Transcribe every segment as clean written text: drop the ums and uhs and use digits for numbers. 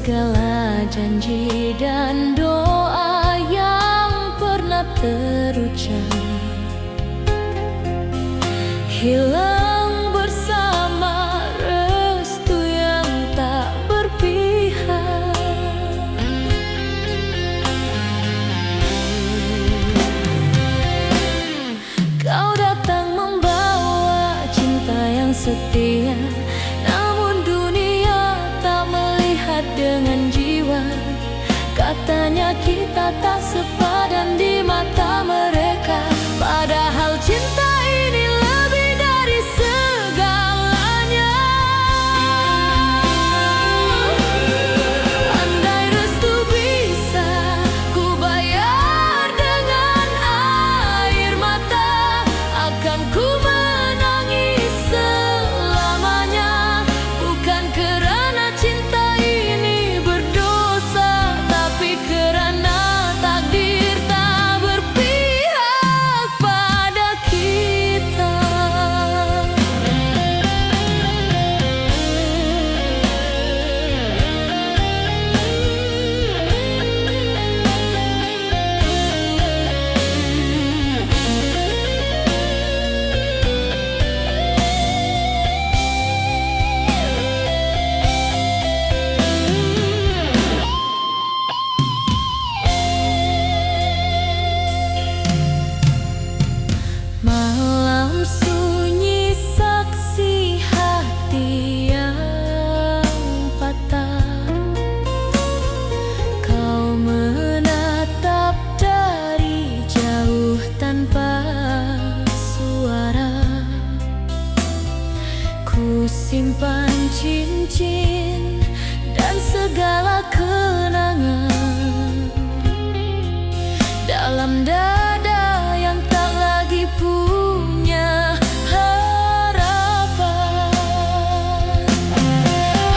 segala janji dan doa yang pernah terucap hilang bersama restu yang tak berpihak. Kau datang membawa cinta yang setia, namun dunia tak melihat dengan jiwa. Katanya kita tak sepadan di mata mereka, padahal cinta ini lebih dari segalanya. Andai restu bisa ku bayar dengan air mata, akan ku menangis selamanya. Bukan kerana cinta ini berdosa, tapi kerana takdir tak berpihak pada kita. Malam sunyi saksi hati yang patah, kau menatap dari jauh tanpa suara. Ku simpan cincin dan segala kenangan dalam dada yang tak lagi punya harapan.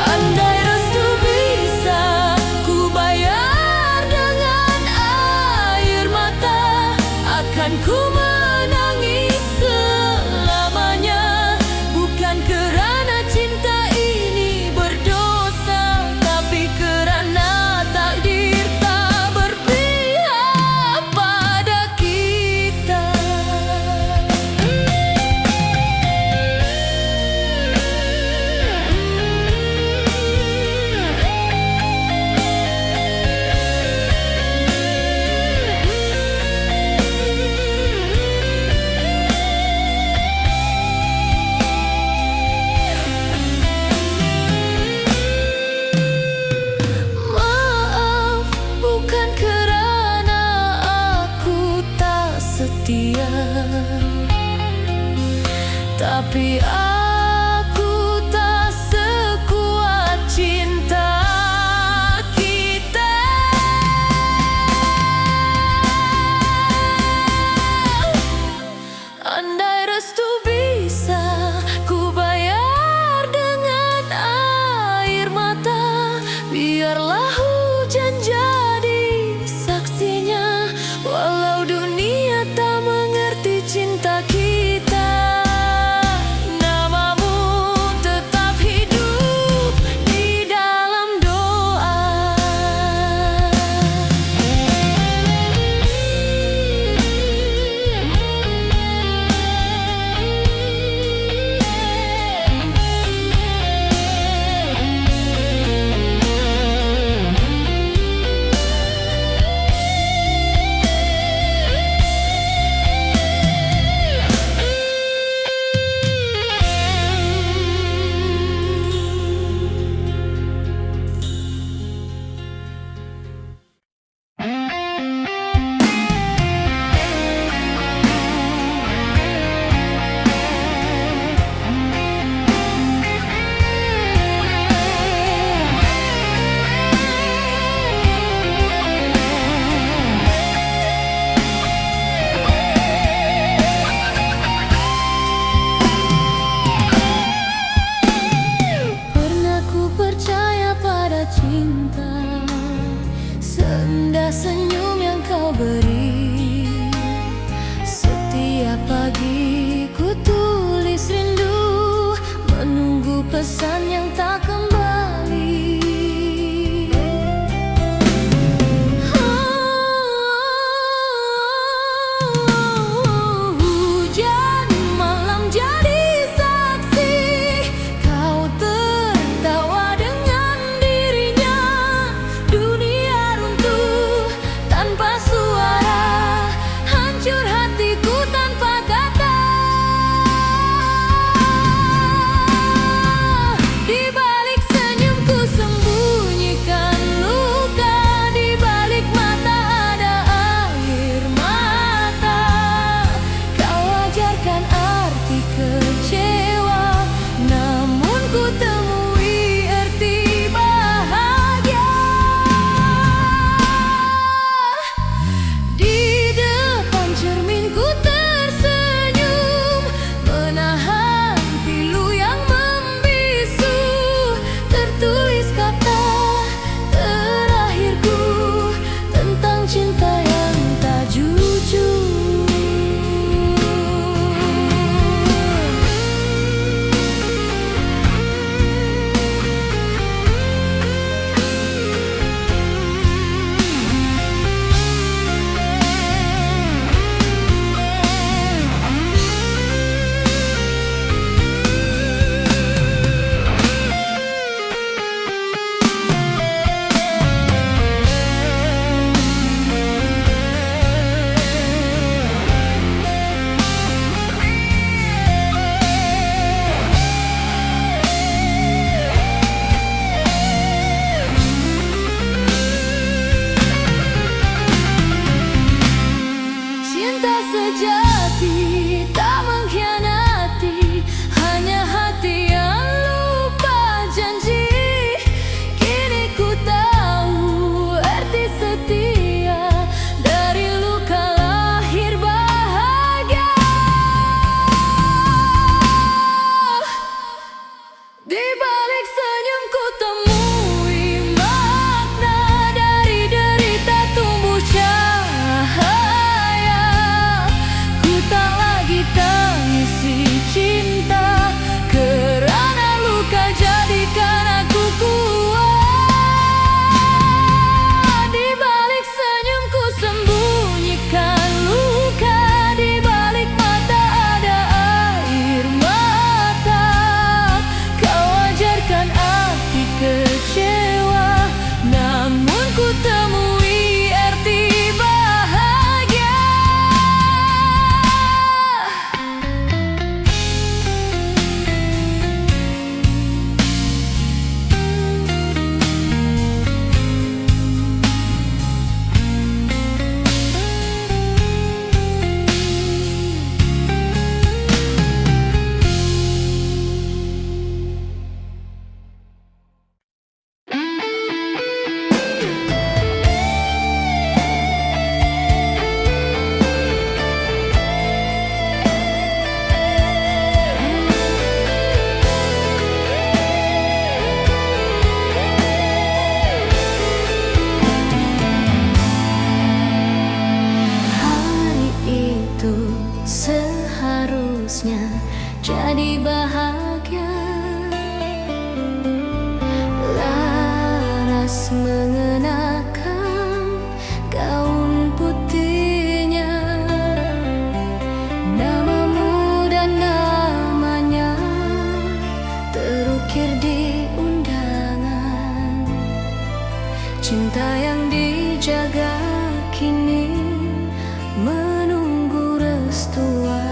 Andai restu bisa ku bayar dengan air mata, akan ku menangis selamanya. Bukan kerana cinta ini berdosa, tapi kerana takdir tak berpihak pada kita. Maaf, bukan kerana aku tak setia, tapi aku tak sekuat cinta kita. Andai restu bisa ku bayar dengan air mata, biarlah hujan jadi saksinya. Walau dunia tak mengerti cinta kita, namun sejati tak mengkhianati, hanya hati yang lupa janji. Kini ku tahu arti setia, dari luka lahir bahagia. Di balik senyum ku temui makna, dari derita tumbuh cahaya. Ku tak lagi tangisi cinta, kerana luka jadikan aku kuat. Di balik senyum ku sembunyikan luka, di balik mata ada air mata. Kau ajarkan arti kecewa, namun ku temui arti bahagia. Hari itu seharusnya jadi bahagia. Laras mengenakan gaun putihnya, namamu dan namanya terukir di undangan. Cinta yang dijaga kini menunggu restuan.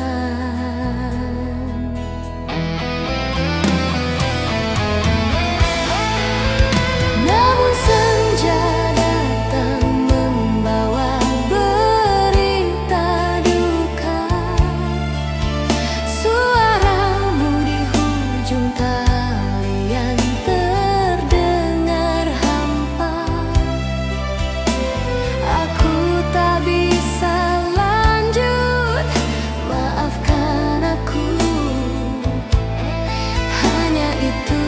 Namun senja datang membawa berita duka. Suaramu di hujung talian terdengar hampa. Aku tak bisa lanjut, maafkan aku. Hanya itu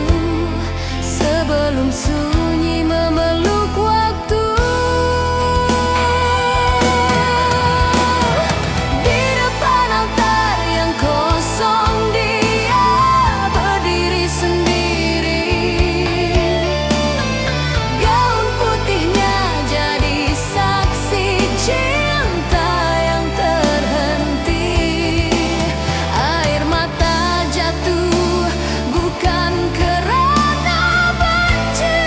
sebelum sunyi memeluk waktu. Di depan altar yang kosong dia berdiri sendiri. Gaun putihnya jadi saksi cinta yang terhenti. Air mata jatuh bukan kerana benci,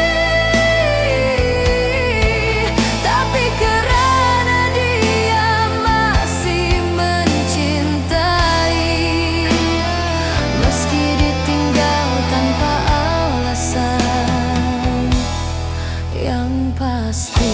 tapi kerana dia masih mencintai. Meski ditinggal tanpa alasan yang pasti.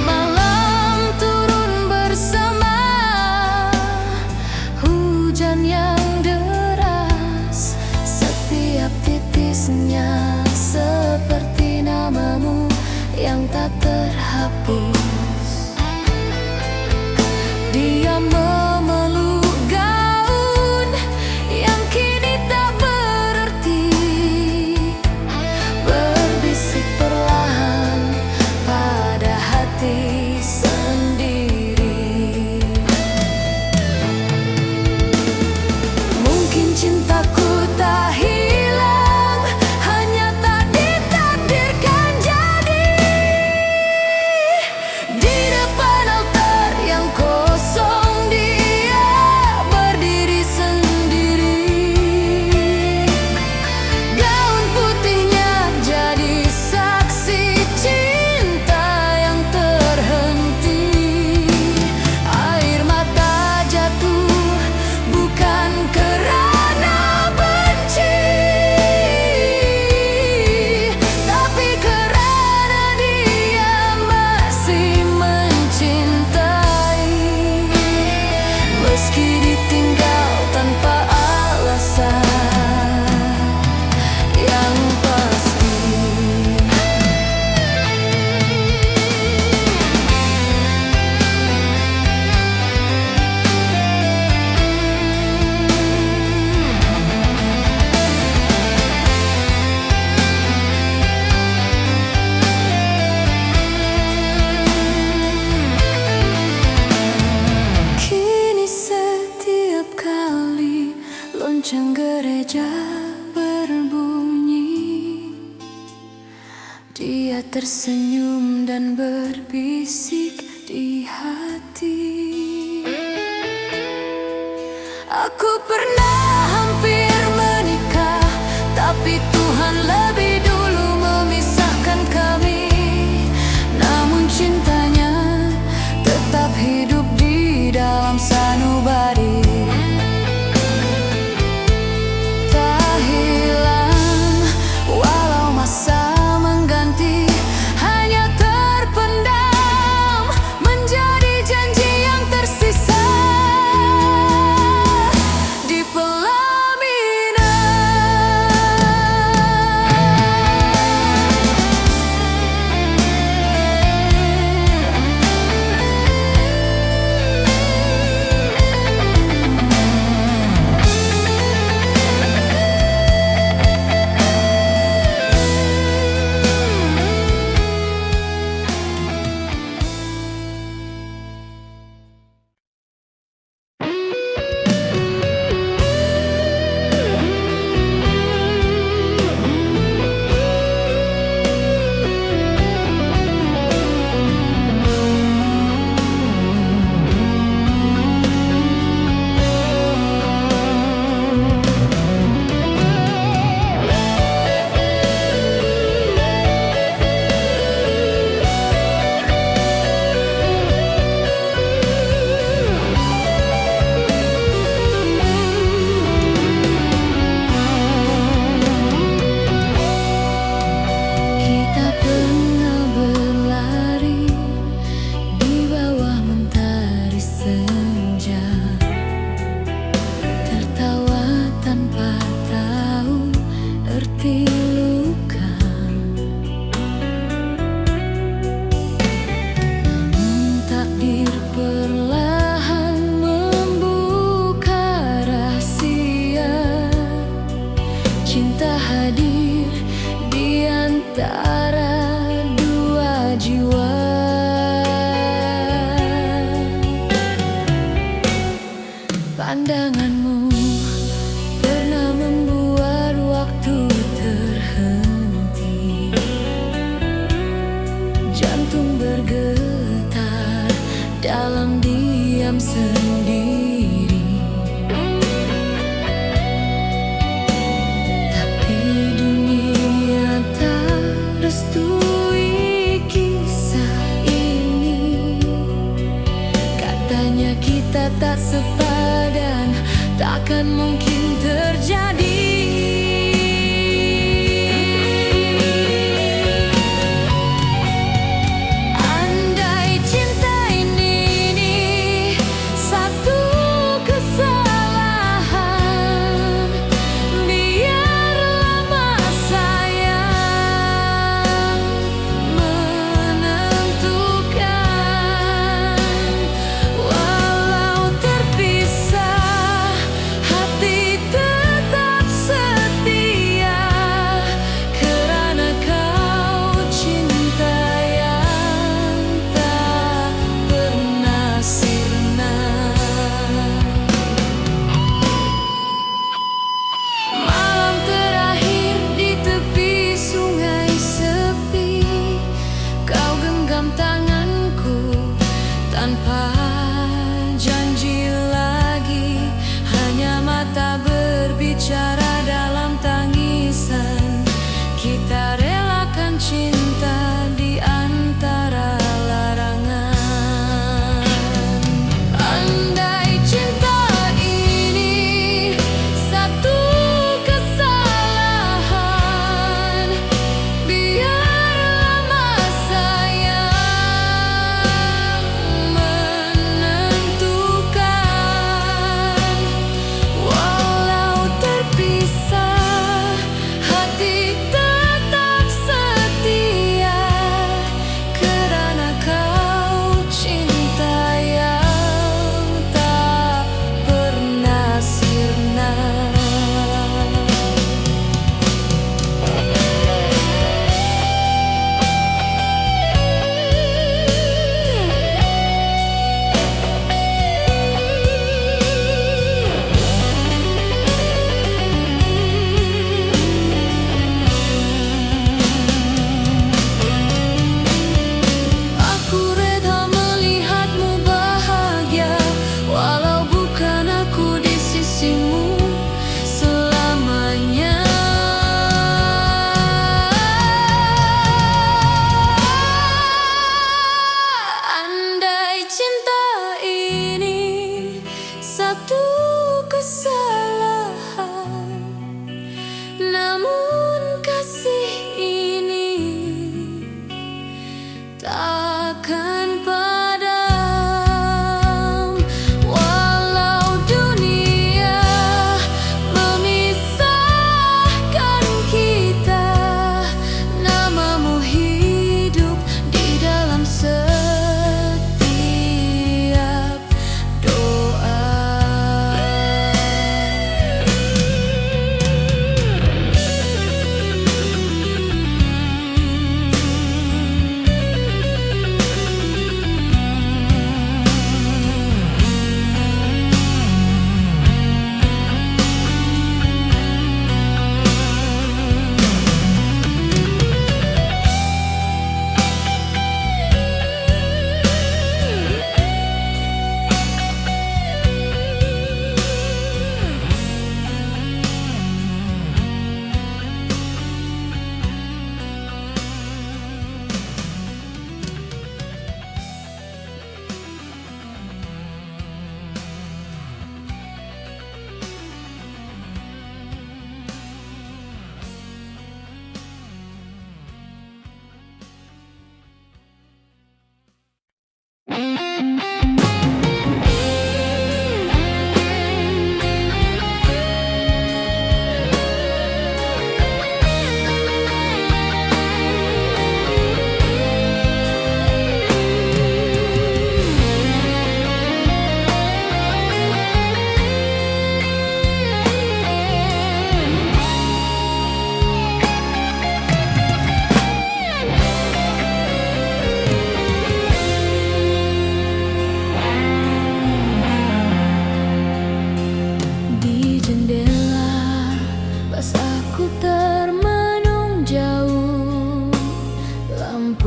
Malam turun bersama hujan yang deras. Setiap titisnya seperti namamu yang tak terhapus. Dia memeluk gaun yang kini tak berarti, berbisik perlahan pada hati sendiri. Mungkin cintaku tak hilang, hanya tak ditakdirkan jadi. gereja berbunyi, dia tersenyum dan berbisik di hati. Aku pernah hampir menikah, tapi Tuhan lebih dulu memisahkan kami. Namun cintanya tetap hidup di dalam sanubari. Tak hilang walau masa mengganti, hanya terpendam menjadi janji yang tersisa di pelaminan. Cinta hadir di antara dua jiwa. Pandanganmu pernah membuat waktu terhenti, jantung bergetar dalam diam sendiri. Restui kisah ini, katanya kita tak sepadan, takkan mungkin terjadi. Andai cinta ini satu kesalahan, biarlah masa walau terpisah, hati tetap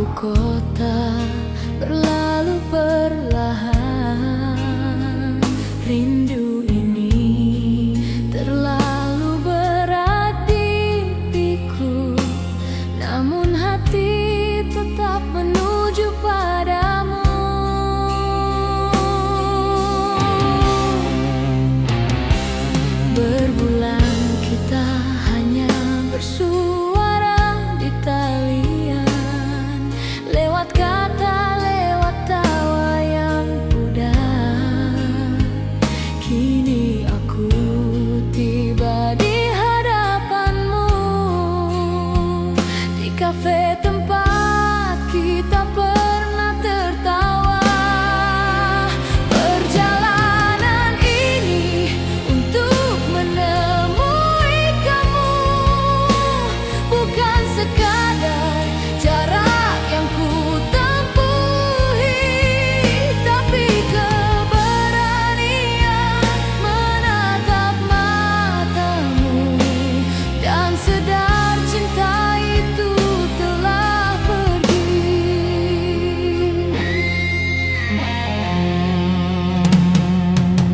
ibu kota berlalu perlahan. Rindu ini terlalu berat di piku, namun hati tetap menuju padamu. Berbulan kita hanya bersuara di talian, lewat kata, lewat tawa yang pudar. Kini aku tiba di hadapanmu, di kafe tempat kita pernah tertawa. Perjalanan ini untuk menemui kamu, bukan sekadar jarak yang ku tempuhi, tapi keberanian menatap matamu dan sadar cinta itu telah pergi.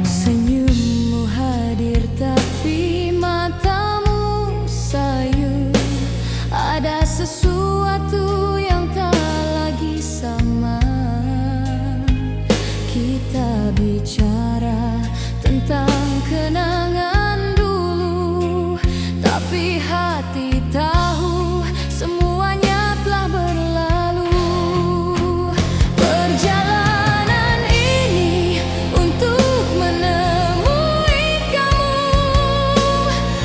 Senyummu hadir tapi matamu sayu, ada sesuatu yang tak lagi sama. Kita bicara tentang kenangan dulu, tapi hati tahu semuanya telah berlalu. Perjalanan ini untuk menemui kamu,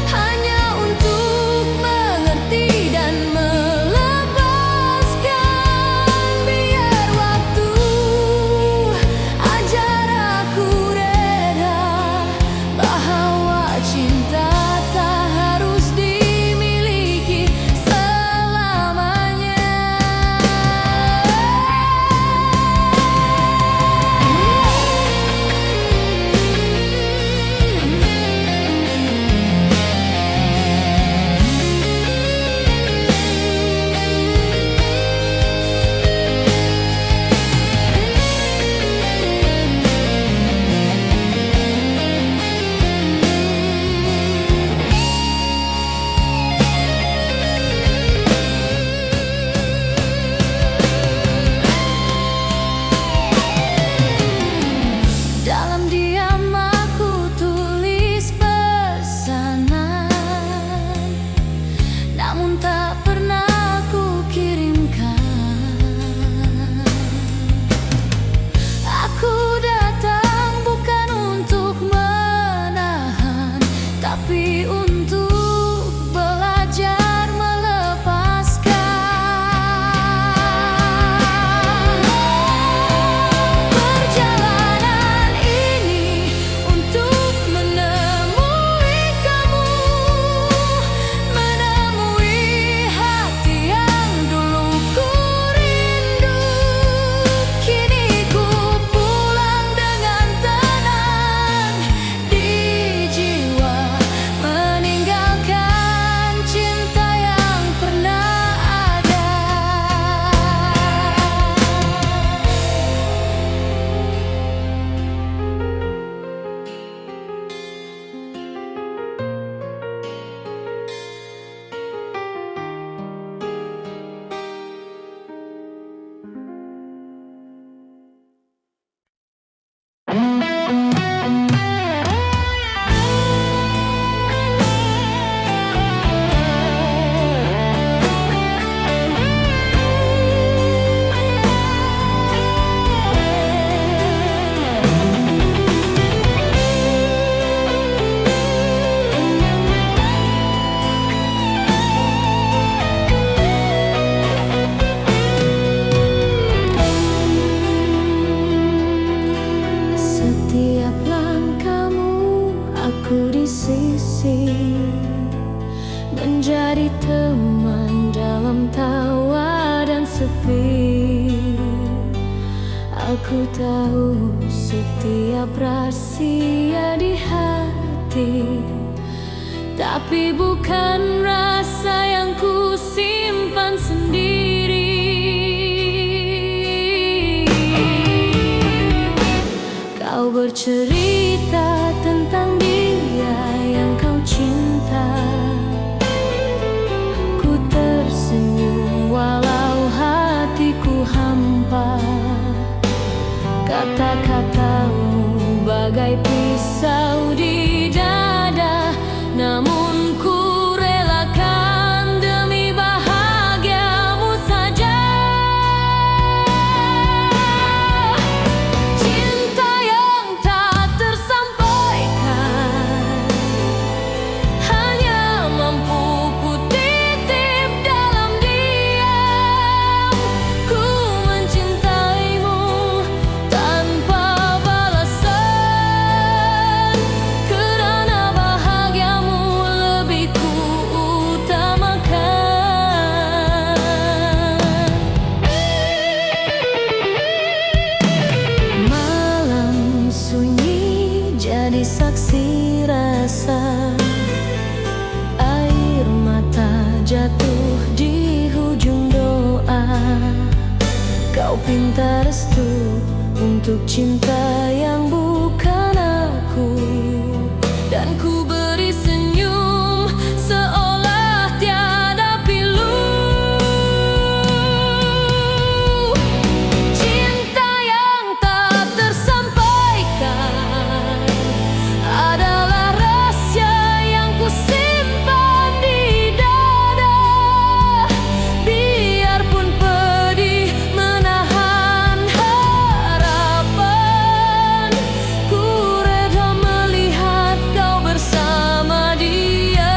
hanya untuk mengerti dan melepaskan. Biar waktu ajar aku reda bahwa cinta tak harus dimiliki selamanya. Dalam diam aku tulis pesanan, namun tak pernah aku kirimkan. Aku datang bukan untuk menahan, tapi untuk belajar melepaskan. Perjalanan ini untuk menemui kamu, menemui hati yang dulu ku rindu. Kini ku pulang dengan tenang di jiwa, meninggalkan cinta yang pernah ada. Setiap langkahmu aku di sisi, menjadi teman dalam tawa dan sepi. Aku tahu setiap rahasia di hati, tapi bukan rasa yang ku simpan sendiri. bercerita tentang dia yang kau cinta. Ku tersenyum walau hatiku hampa. Kata-katamu bagai pisau di dada, namun ku relakan demi bahagiamu saja. Cinta yang tak tersampaikan hanya mampu ku titip dalam diam. Ku mencintaimu tanpa balasan, kerana bahagiamu lebih ku utamakan. Malam sunyi jadi saksi rasa, air mata jatuh di hujung doa. Kau pinta restu untuk cinta yang bukan aku, dan ku beri senyum seolah tiada pilu. Cinta yang tak tersampaikan adalah rahasia yang ku simpan di dada. Biarpun pedih menahan harapan, ku reda melihat kau bersama dia.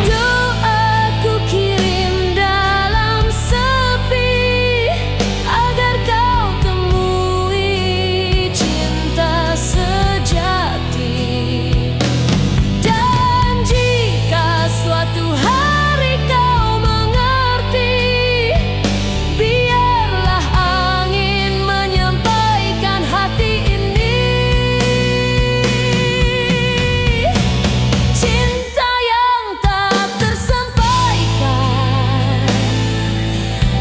Doaku kirim dalam sepi, agar kau temui cinta sejati. Dan jika suatu hari kau mengerti, biarlah angin menyampaikan hati ini. Cinta yang tak tersampaikan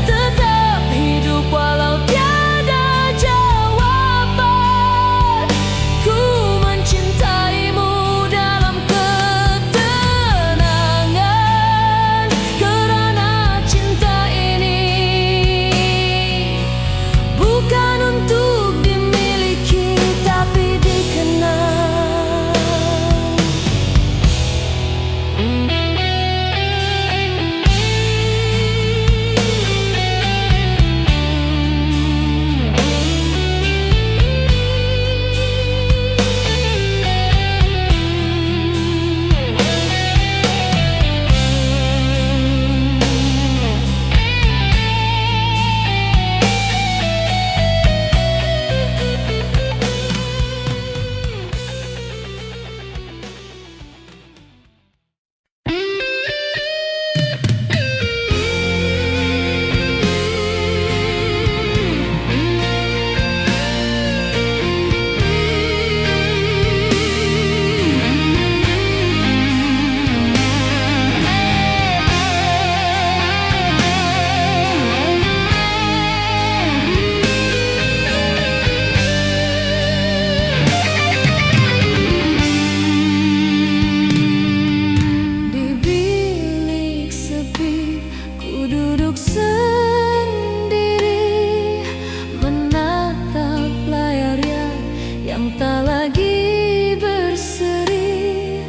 tetap hidup walau tiada jawaban. Ku mencintaimu dalam ketenangan, kerana cinta ini bukan untuk dimiliki tapi dikenal. Di bilik sepi ku duduk sendiri, menatap layarnya yang tak lagi berseri.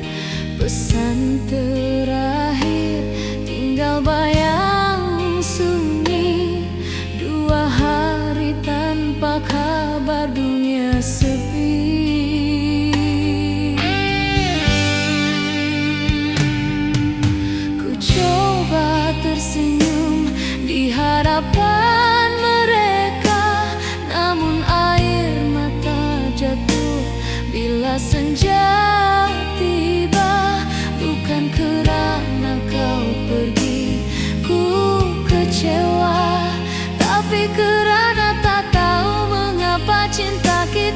Pesan terakhir tinggal bayang sunyi, 2 hari tanpa kabar dunia sepi. Ku coba tersenyum di hadapan mereka, namun air mata jatuh bila senja tiba. Bukan kerana kau pergi ku kecewa, tapi kerana tak tahu mengapa cinta kita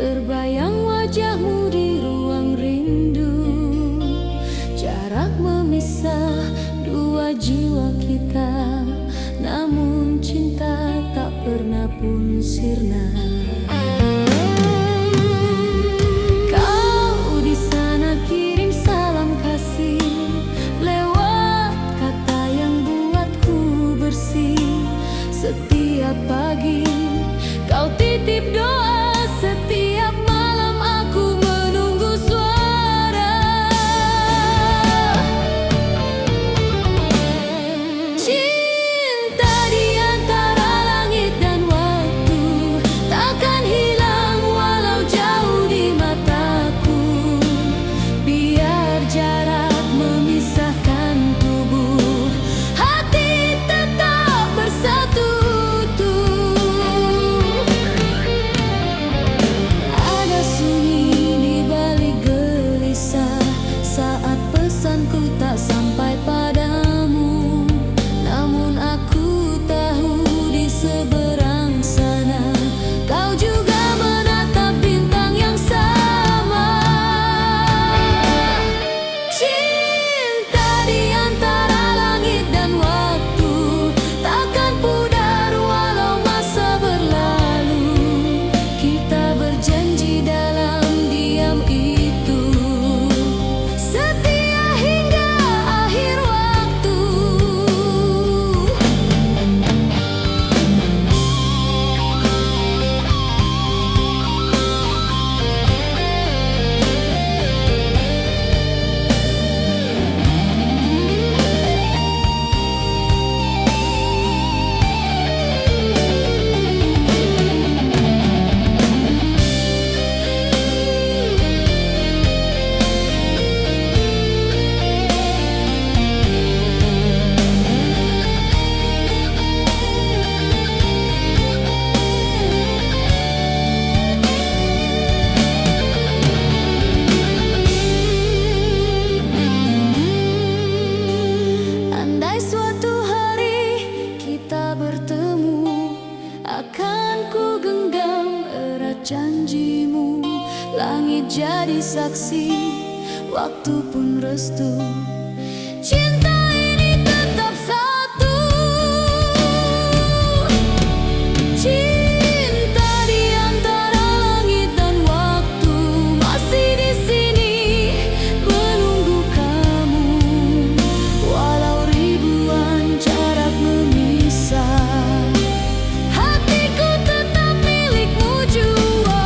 Terbayang wajahmu di ruang rindu. Jarak memisah dua jiwa kita, namun cinta tak pernah pun sirna. Kau di sana kirim salam kasih lewat kata yang buatku bersih. Setiap pagi kau titip doa, setiap malam aku menunggu suara. Cinta di antara langit dan waktu takkan hilang walau jauh di mataku. Biar jarak memisahkan tubuh, hati tetap bersatu. Saat pesanku tak sampai padamu, namun aku tahu di seberang sana kau juga menatap bintang yang sama. Cinta di antara langit dan waktu takkan pudar walau masa berlalu. Kita berjanji dalam diam itu setia hingga akhir waktu. Andai suatu hari kita bertemu, akan ku genggam erat janjimu. Langit jadi saksi, waktu pun restu. Cinta ini tetap satu. Cinta di antara langit dan waktu masih di sini menunggu kamu. Walau ribuan jarak memisah, hatiku tetap milikmu jua.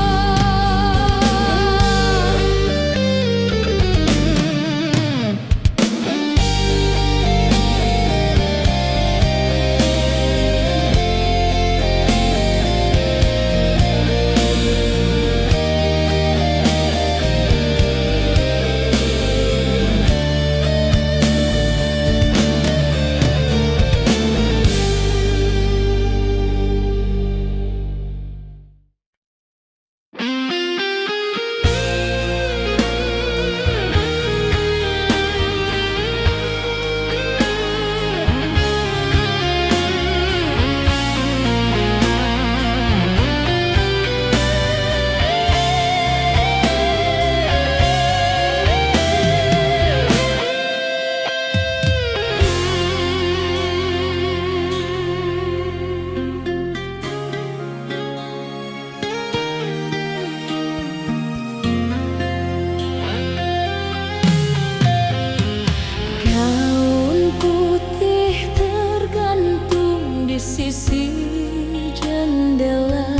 Sisi jendela,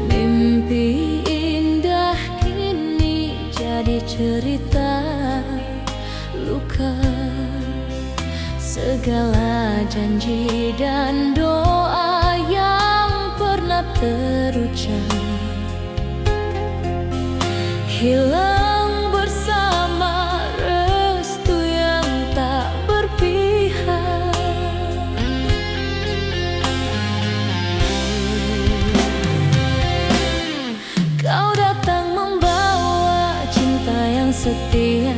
mimpi indah kini jadi cerita luka. Segala janji dan doa yang pernah terucap hilang bersama restu yang tak berpihak. Kau datang membawa cinta yang setia,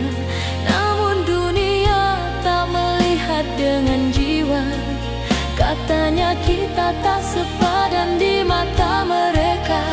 namun dunia tak melihat dengan jiwa. Katanya kita tak sepadan di mata mereka.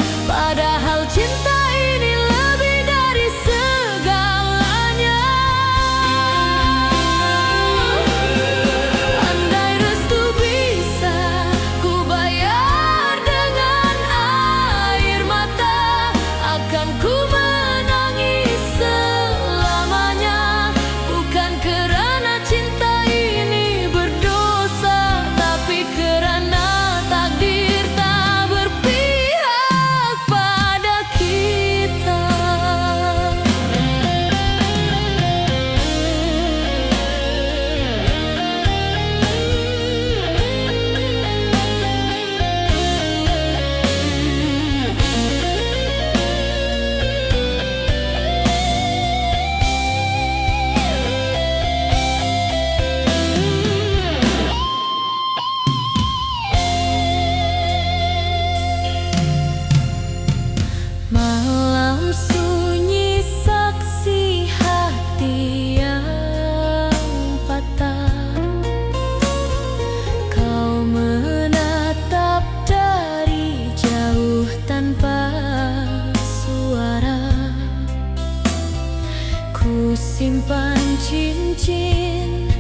cincin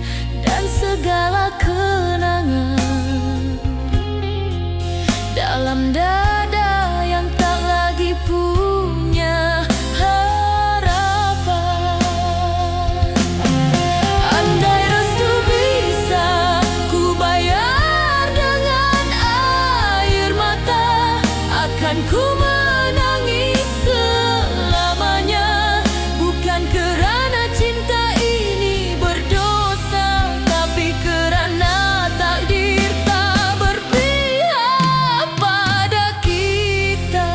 dan segala kenangan dalam dada yang tak lagi punya harapan. Andai restu bisa ku bayar dengan air mata, akan ku menangis selamanya. Bukan kerana cinta ini berdosa, tapi kerana takdir tak berpihak pada kita.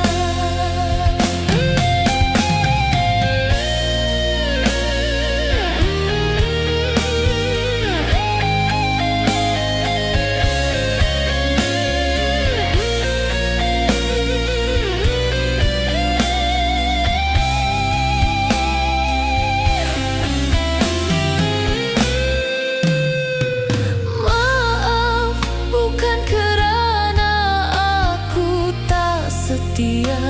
Maaf, bukan kerana aku tak setia,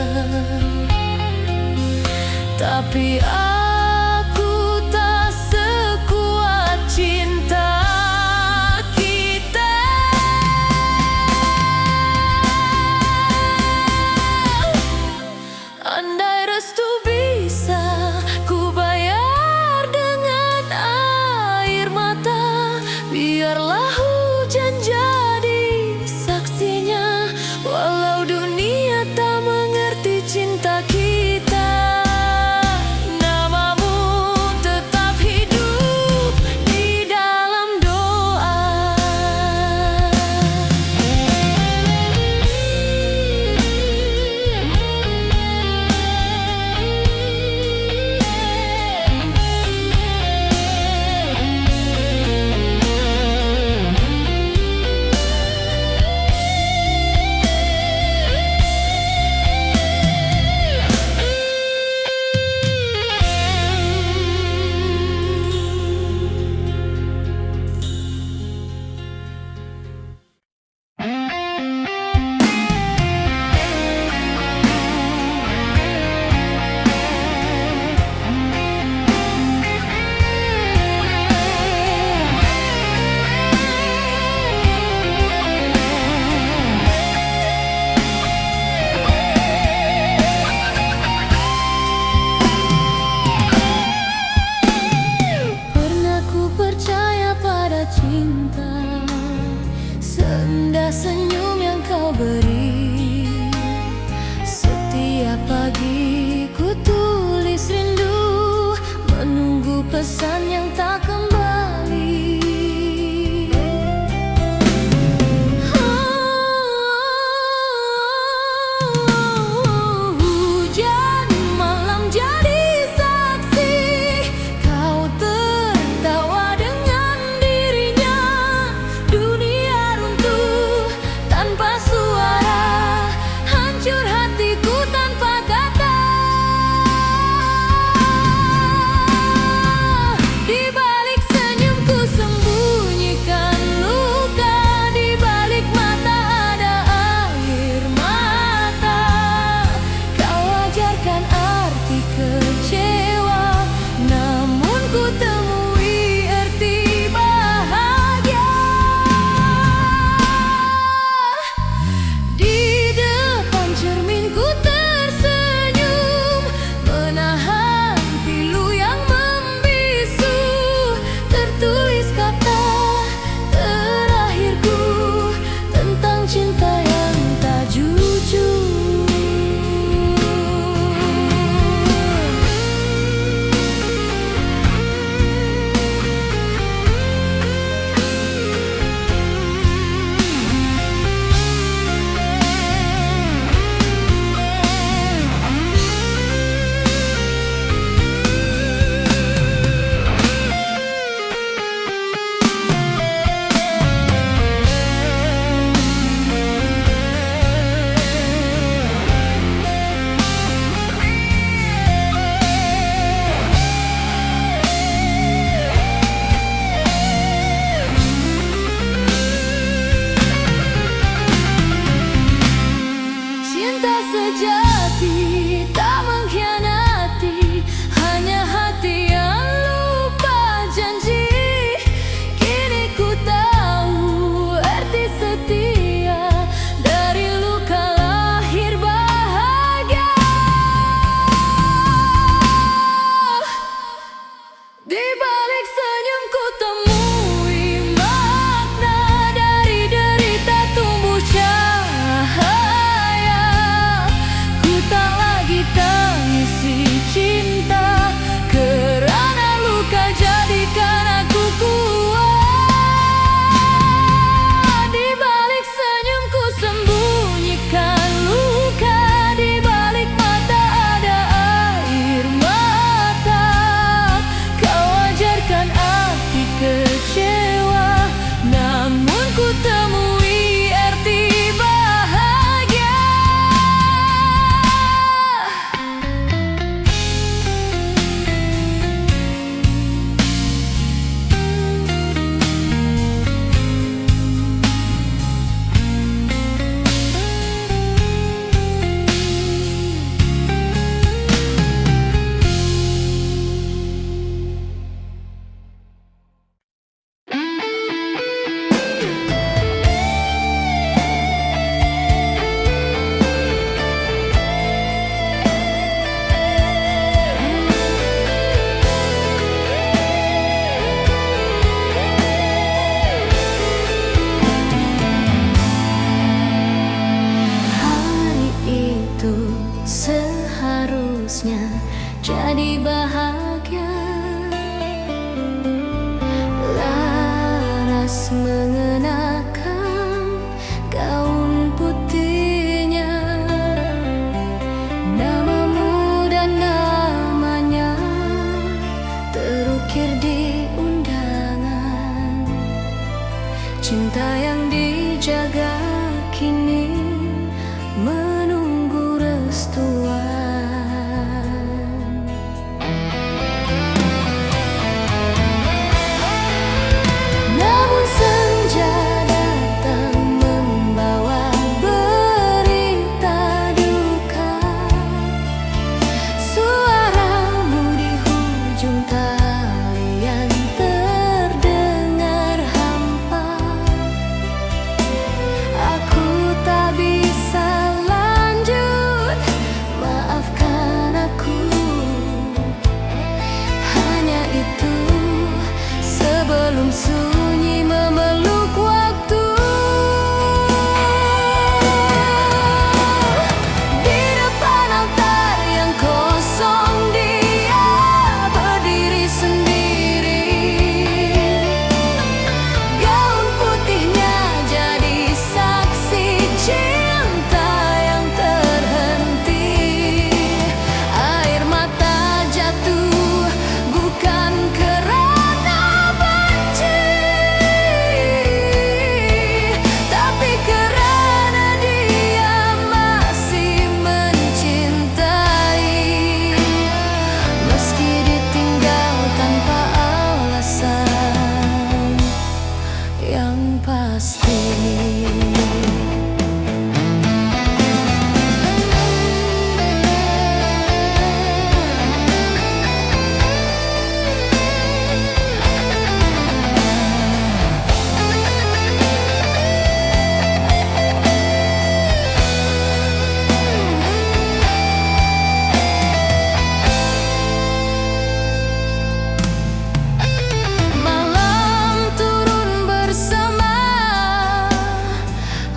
tapi aku tak sekuat cinta kita. Andai restu bisa ku bayar dengan air mata, biarlah hujan jadi saksinya. Walau dunia tak mengerti cinta kita, namamu tetap hidup di dalam doa. Pernah ku percaya pada cinta, senda senyum yang kau beri. Setiap pagi ku tulis rindu, menunggu pesan yang tak kembali. Hujan malam jadi saksi, kau tertawa dengan dirinya. Dunia runtuh tanpa suara, hancur hatiku tanpa kata. Di balik senyumku sembunyikan luka, di balik mata ada air mata. Kau ajarkan arti kecewa, namun ku temui arti bahagia. Di depan cermin ku tersenyum, menahan pilu yang membisu. Tertulis kata terakhirku tentang cinta yang tak jujur. Cinta sejati tak mengkhianati, hanya hati yang lupa seharusnya jadi bahagia. Laras mengenakan gaun putihnya, namamu dan namanya terukir di undangan. Cinta yang dijaga kini menunggu restuan. Namun senja datang membawa berita duka. Suaramu di hujung talian terdengar hampa. Aku tak bisa lanjut, maafkan aku. Hanya itu sebelum sunyi memeluk waktu. Di depan altar yang kosong dia berdiri sendiri. Gaun putihnya jadi saksi cinta yang terhenti. Air mata jatuh bukan karena benci, tapi karena dia masih mencintai. Meski ditinggal tanpa alasan yang pasti. Malam turun bersama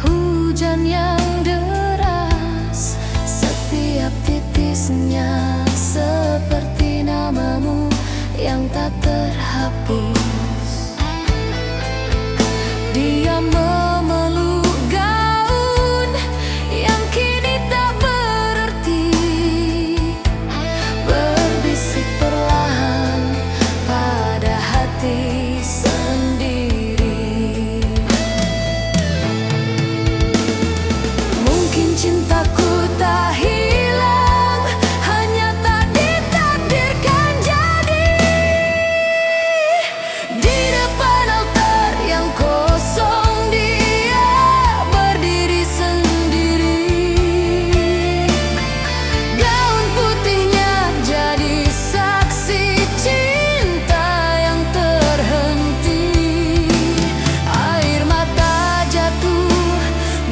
hujan yang deras. Setiap titisnya seperti namamu yang tak terhapus. Dia memeluk gaun yang kini tak berarti, berbisik perlahan pada hati sendiri. Mungkin cintaku tak hilang, hanya tak ditakdirkan jadi. Di depan altar yang kosong dia berdiri sendiri. Gaun putihnya jadi saksi cinta yang terhenti. Air mata jatuh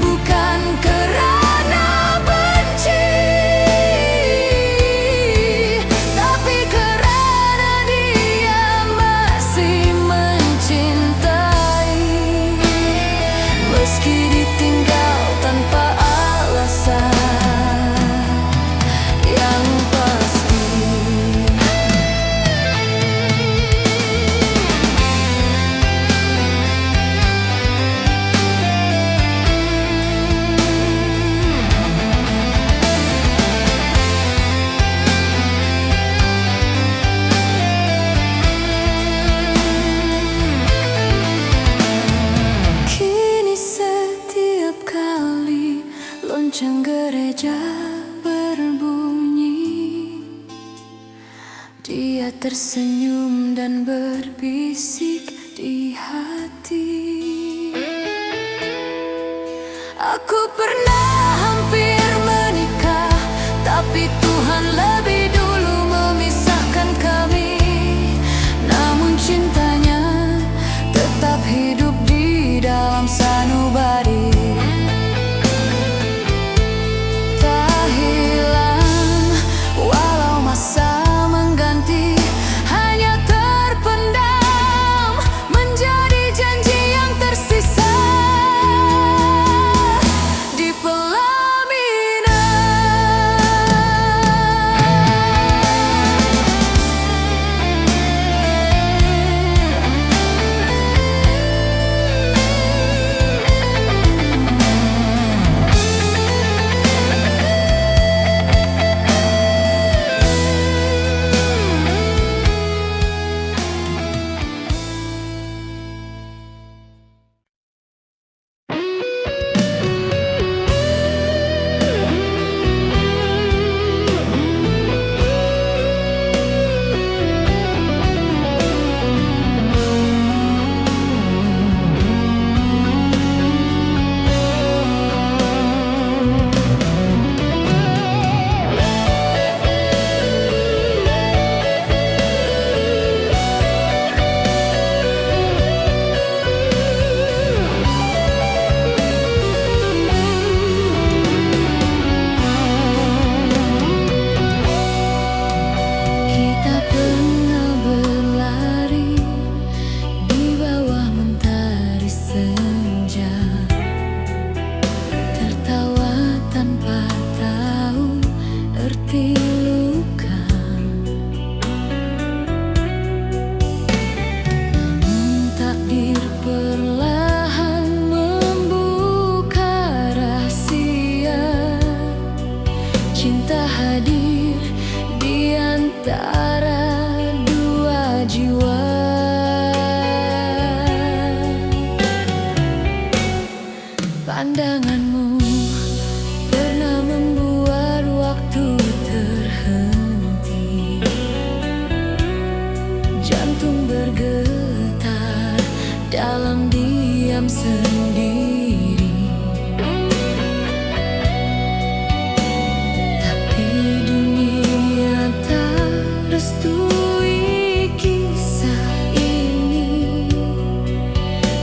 bukan karena benci, tapi karena dia masih mencintai. Meski ditinggal tanpa alasan yang pasti. Kini setiap kali lonceng gereja berbunyi, dia tersenyum dan berbisik di hati. Aku pernah hampir menikah, tapi Tuhan lebih dulu memisahkan kami. Namun cintanya tetap hidup di dalam sanubari. Tak hilang walau masa mengganti, hanya terpendam menjadi janji yang tersisa di pelan. cinta hadir di antara dua jiwa. Pandanganmu pernah membuat waktu terhenti, jantung bergetar dalam diam sendiri. Tapi dunia tak restui kisah ini.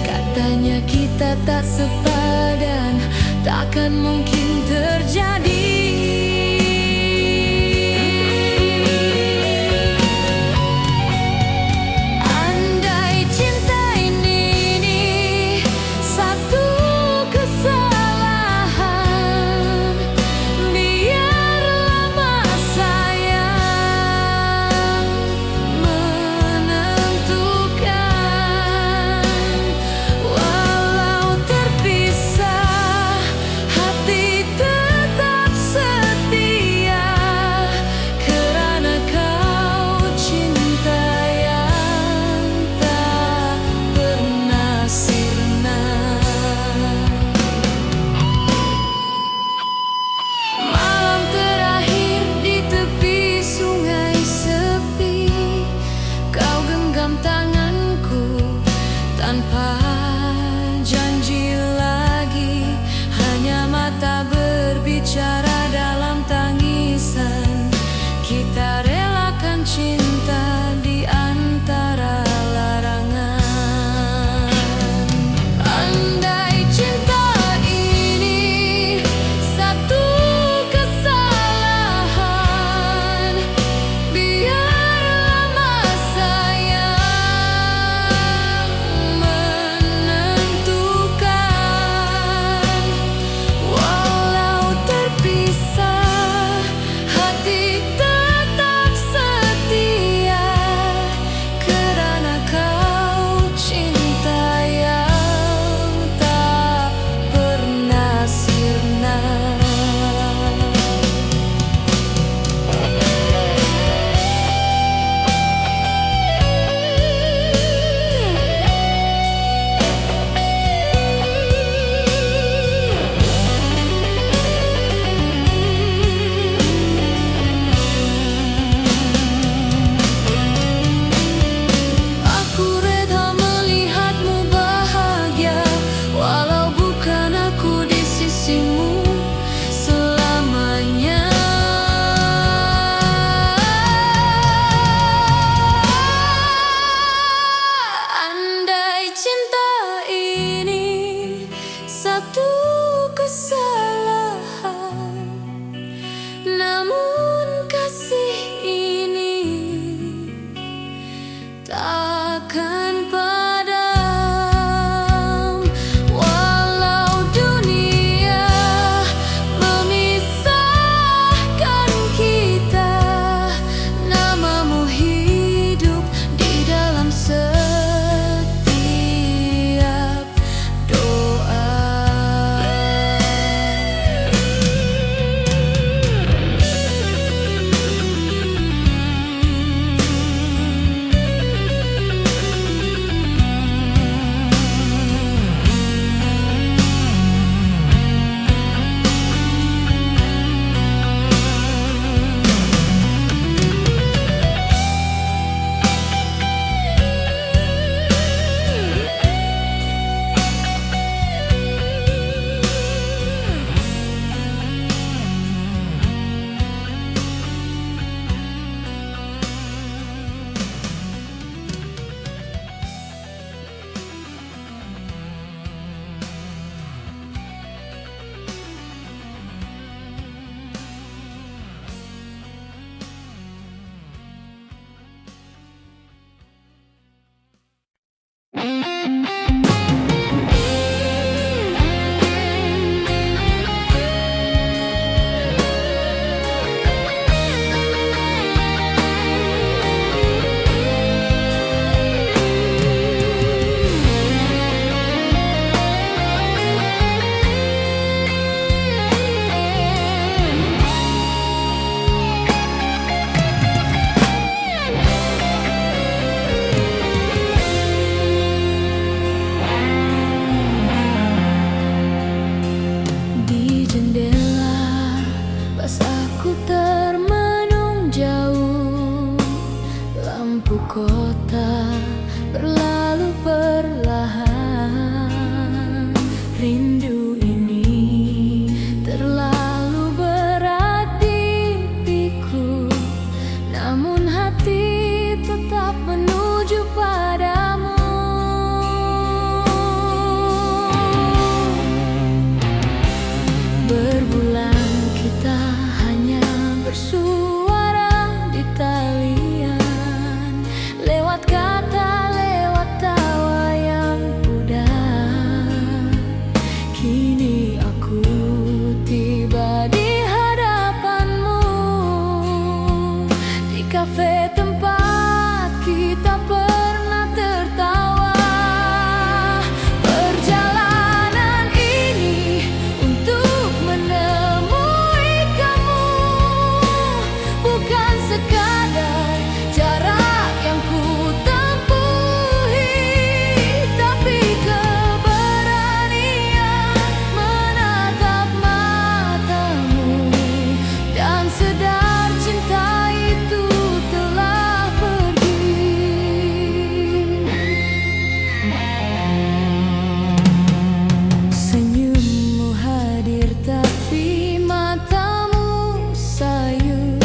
Katanya kita tak sepadan, takkan mungkin terjadi. Andai cinta ini satu kesalahan, biarlah masa yang menentukan. Walau terpisah, hati kota berlalu perlahan. Rindu ini terlalu berat di piku, namun hati tetap menuju padamu. Berbulan kita hanya bersuara di talian, lewat kata, lewat tawa yang pudar. Kini aku tiba di hadapanmu, di kafe tempat kita pernah tertawa. Perjalanan ini untuk menemui kamu, bukan sekadar jarak yang ku tempuhi, tapi keberanian menatap matamu dan sadar cinta itu telah pergi. Senyummu hadir tapi matamu sayu,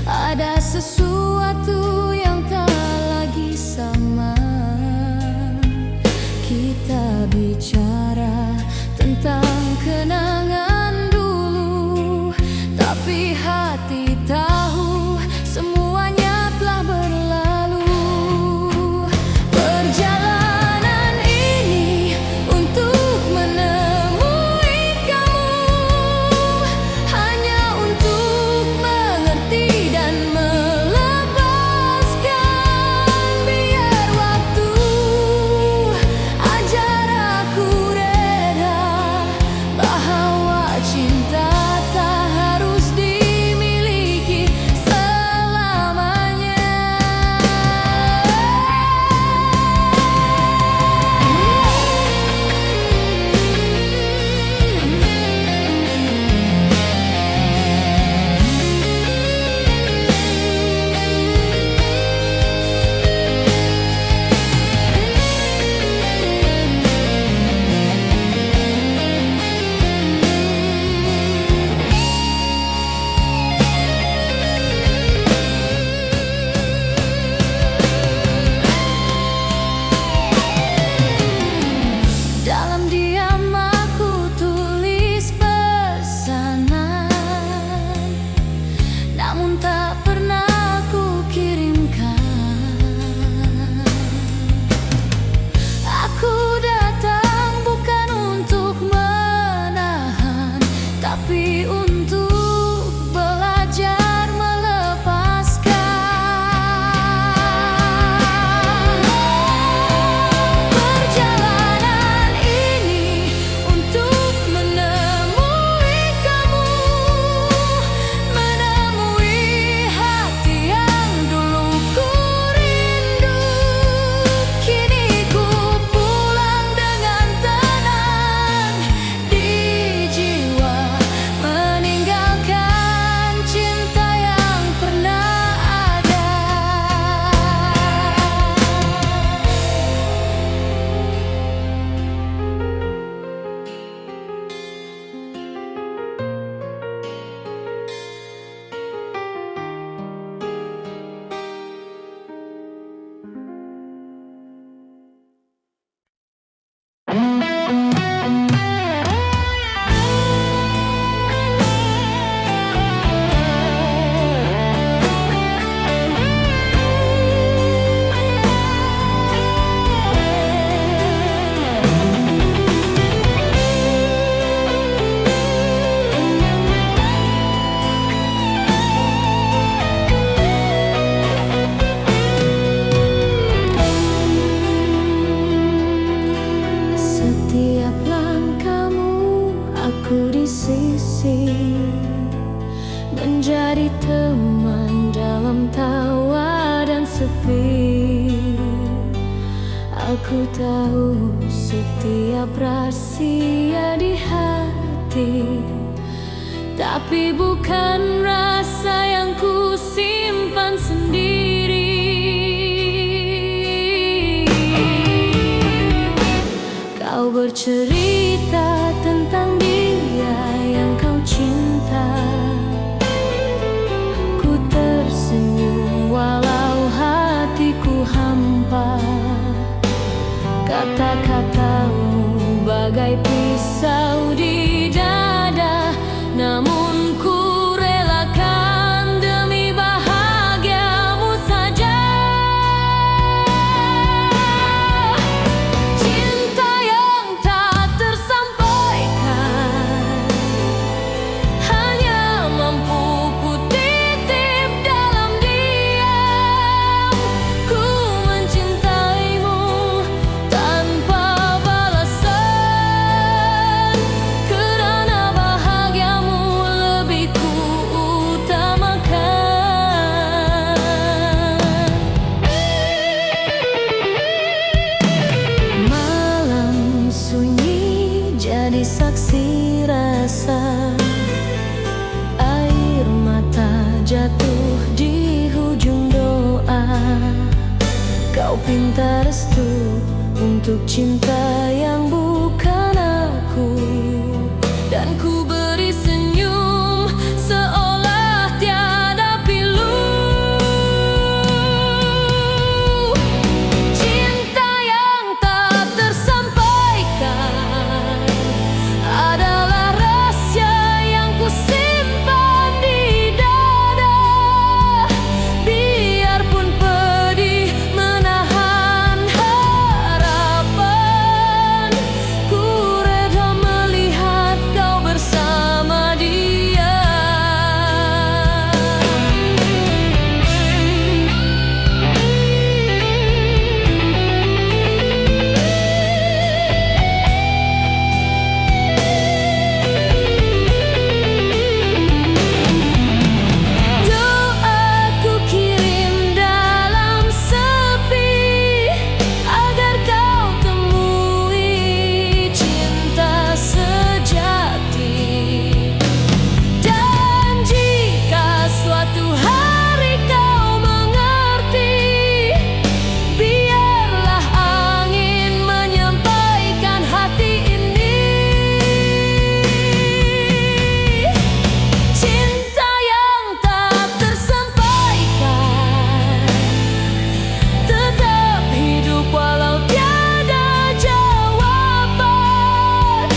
ada sesuatu yang tak lagi sama. Kita bicara tentang kenangan dulu, tapi hati tahu semuanya telah berlalu. Perjalanan ini untuk menemui kamu, hanya untuk mengerti dan melepaskan. Biar waktu ajar aku reda bahwa cinta tak harus dimiliki selamanya. Dalam diam aku tulis pesanan, namun tak pernah aku kirimkan. Aku datang bukan untuk menahan, tapi untuk belajar melepaskan. Perjalanan ini untuk menemui kamu, menemui hati yang dulu ku rindu. Kini ku pulang dengan tenang di jiwa, meninggalkan cinta yang pernah ada. Setiap langkahmu aku di sisi, menjadi teman dalam tawa dan sepi. Aku tahu setiap rahasia di hati, tapi bukan rasa yang ku simpan sendiri. bercerita tentang dia yang kau cinta. Ku tersenyum walau hatiku hampa. Kata-katamu bagai pisau di dada, namun ku relakan demi bahagiamu saja. Cinta yang tak tersampaikan hanya mampu ku titip dalam diam. Ku mencintaimu tanpa balasan, kerana bahagiamu lebih ku utamakan. Malam sunyi jadi saksi rasa, air mata jatuh di hujung doa. Kau pinta restu untuk cinta yang bukan aku, dan ku beri senyum seolah tiada pilu. Cinta yang tak tersampaikan adalah rahasia yang ku simpan di dada. Biarpun pedih menahan harapan, ku reda melihat kau bersama dia. Doaku kirim dalam sepi, agar kau temui cinta sejati. Dan jika suatu hari kau mengerti, biarlah angin menyampaikan hati ini. Cinta yang tak tersampaikan tetap hidup walau tiada jawaban.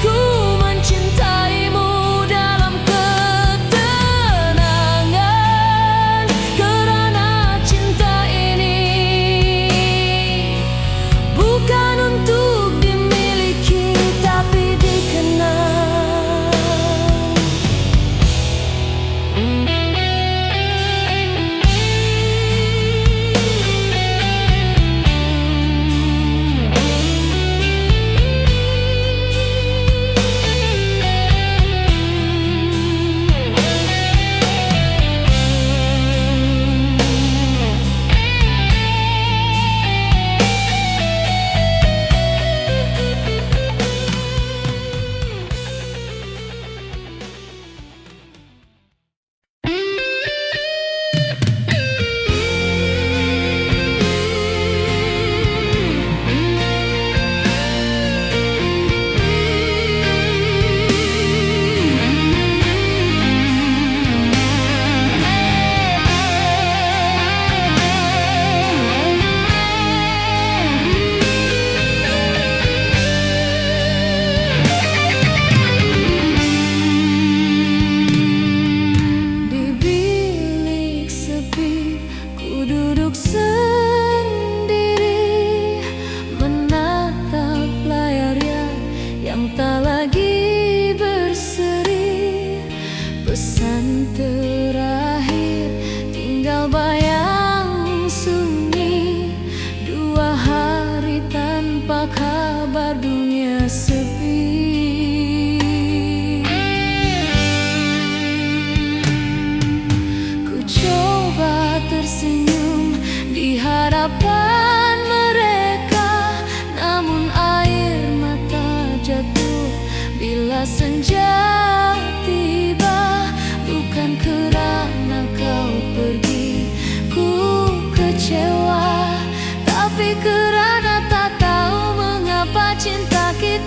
Ku mencintaimu dalam ketenangan, kerana cinta ini bukan untuk dimiliki tapi dikenang. Di bilik sepi ku duduk sendiri, menatap layar yang tak lagi berseri. Pesan terakhir tinggal bayang sunyi, 2 hari tanpa kabar dunia sepi. Ku coba tersenyum di hadapan mereka, namun air mata jatuh bila senja tiba. Bukan kerana kau pergi ku kecewa, tapi kerana tak tahu mengapa cinta kita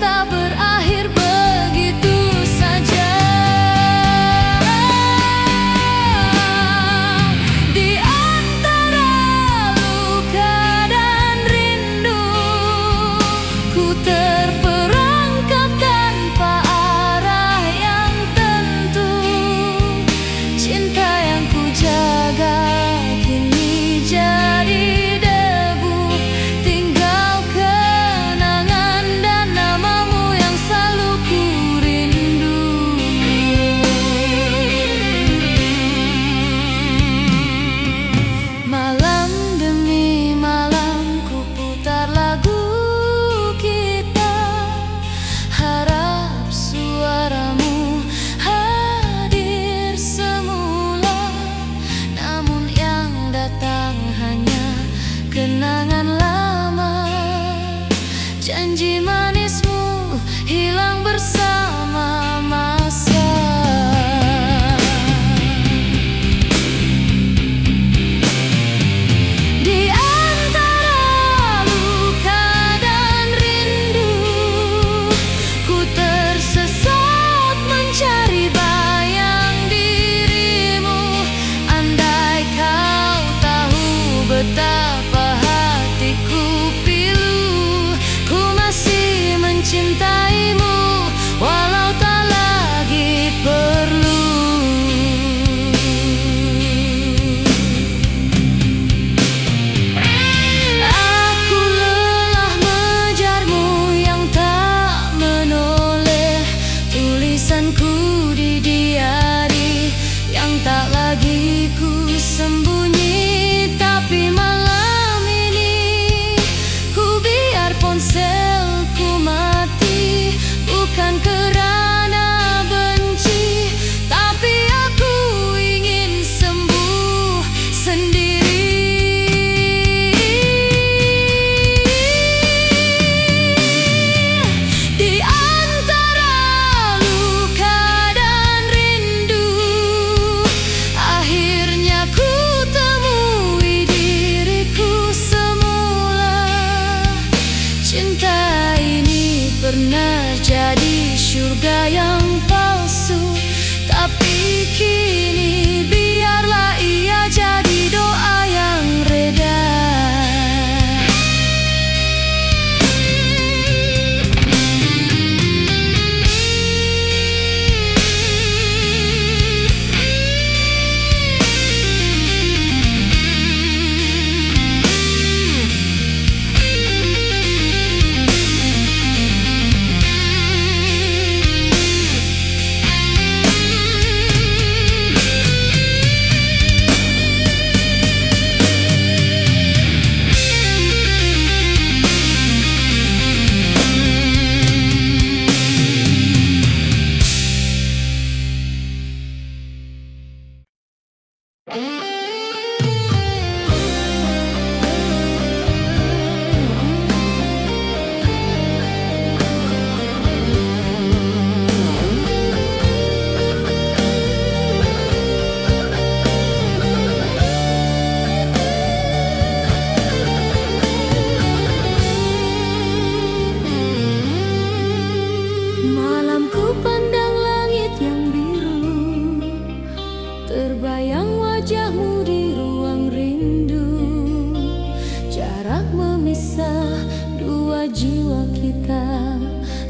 kita,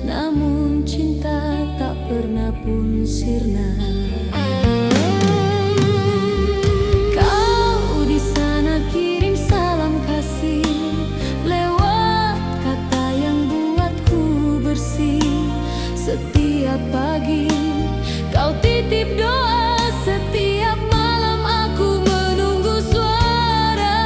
namun cinta tak pernah pun sirna. Kau di sana kirim salam kasih lewat kata yang buatku bersih. Setiap pagi kau titip doa, setiap malam aku menunggu suara.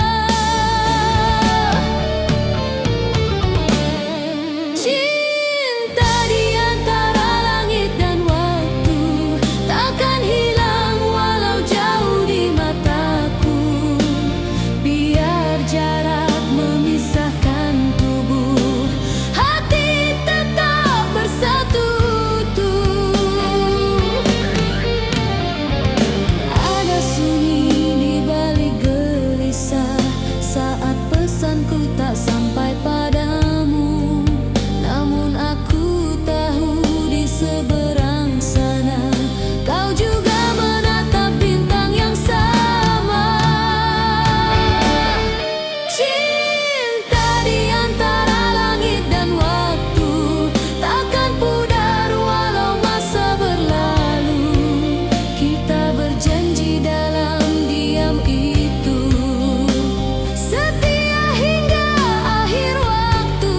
Cinta di antara langit dan waktu takkan hilang walau jauh di mataku. Biar jarak memisahkan tubuh, hati tetap bersatu. Ada sunyi di balik gelisah saat pesanku tak sampai padamu, namun aku tahu di seberang sana kau juga menatap bintang yang sama. Cinta di antara langit dan waktu takkan pudar walau masa berlalu. Kita berjanji dalam diam itu setia hingga akhir waktu.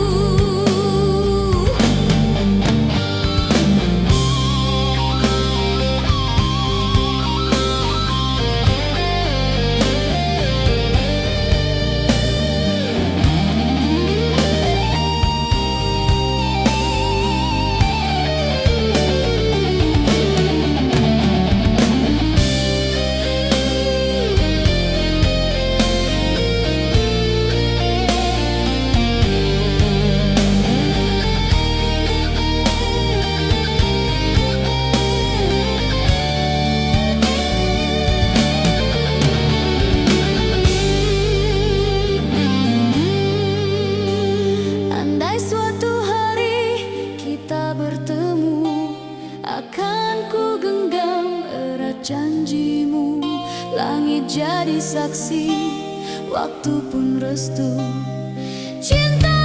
Andai suatu hari kita bertemu, akan ku genggam erat janjimu. Langit jadi saksi, waktu pun restu. Cinta